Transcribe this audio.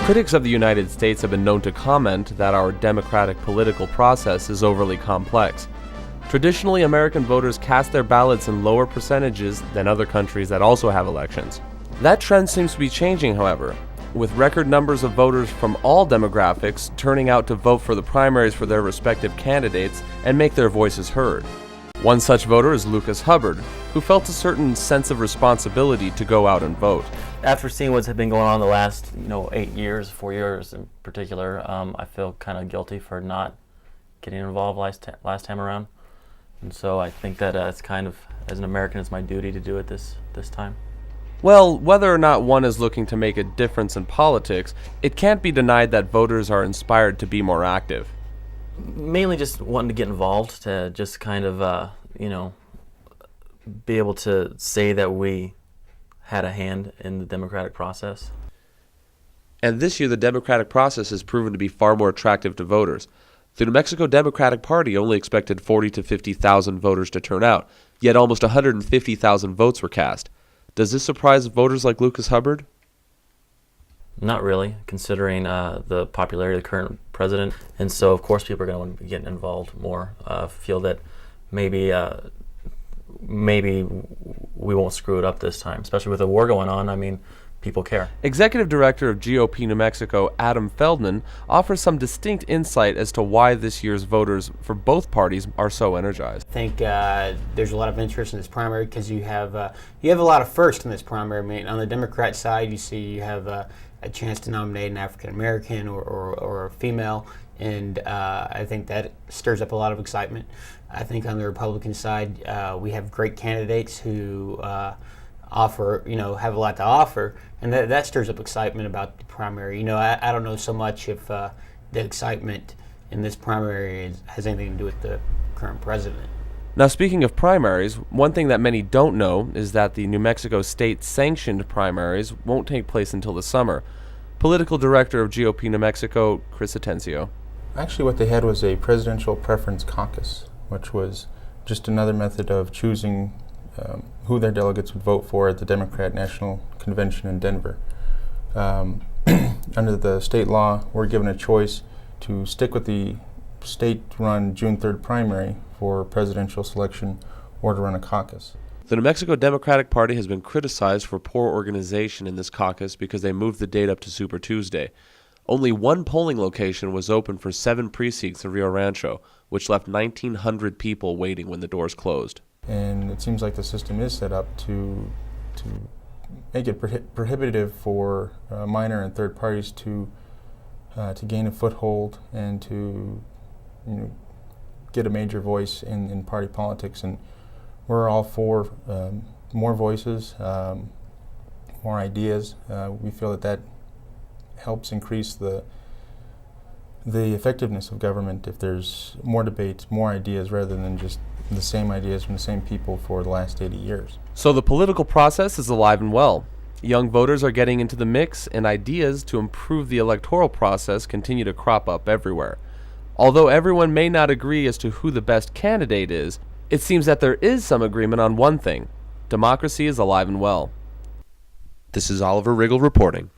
Critics of the United States have been known to comment that our democratic political process is overly complex. Traditionally, American voters cast their ballots in lower percentages than other countries that also have elections. That trend seems to be changing, however, with record numbers of voters from all demographics turning out to vote for the primaries for their respective candidates and make their voices heard. One such voter is Lucas Hubbard, who felt a certain sense of responsibility to go out and vote. After seeing what's been going on the last 8 years, 4 years in particular, I feel kind of guilty for not getting involved last time around. And so I think that it's kind of, as an American, it's my duty to do it this time. Well, whether or not one is looking to make a difference in politics, it can't be denied that voters are inspired to be more active. Mainly just wanting to get involved, to just kind of, be able to say that we had a hand in the democratic process. And this year, the democratic process has proven to be far more attractive to voters. The New Mexico Democratic Party only expected 40 to 50,000 voters to turn out, yet almost 150,000 votes were cast. Does this surprise voters like Lucas Hubbard? Not really, considering the popularity of the current president. And so, of course, people are going to want to be getting involved more. Feel that maybe we won't screw it up this time, especially with the war going on. I mean, people care. Executive Director of GOP New Mexico, Adam Feldman, offers some distinct insight as to why this year's voters for both parties are so energized. I think there's a lot of interest in this primary because you have a lot of firsts in this primary. I mean, on the Democrat side, you have a chance to nominate an African American or a female, and I think that stirs up a lot of excitement. I think on the Republican side, we have great candidates who have a lot to offer, and that stirs up excitement about the primary. I don't know so much if the excitement in this primary has anything to do with the current president. Now, speaking of primaries, one thing that many don't know is that the New Mexico state-sanctioned primaries won't take place until the summer. Political Director of GOP New Mexico, Chris Atencio. Actually, what they had was a presidential preference caucus, which was just another method of choosing who their delegates would vote for at the Democrat National Convention in Denver. Under the state law, we're given a choice to stick with the state-run June 3rd primary for presidential selection or to run a caucus. The New Mexico Democratic Party has been criticized for poor organization in this caucus because they moved the date up to Super Tuesday. Only one polling location was open for 7 precincts in Rio Rancho, which left 1,900 people waiting when the doors closed. And it seems like the system is set up to make it prohibitive for minor and third parties to gain a foothold and to get a major voice in party politics. And we're all for more voices, more ideas. We feel that helps increase the effectiveness of government if there's more debates, more ideas, rather than just the same ideas from the same people for the last 80 years. So the political process is alive and well. Young voters are getting into the mix, and ideas to improve the electoral process continue to crop up everywhere. Although everyone may not agree as to who the best candidate is, it seems that there is some agreement on one thing: democracy is alive and well. This is Oliver Riggle reporting.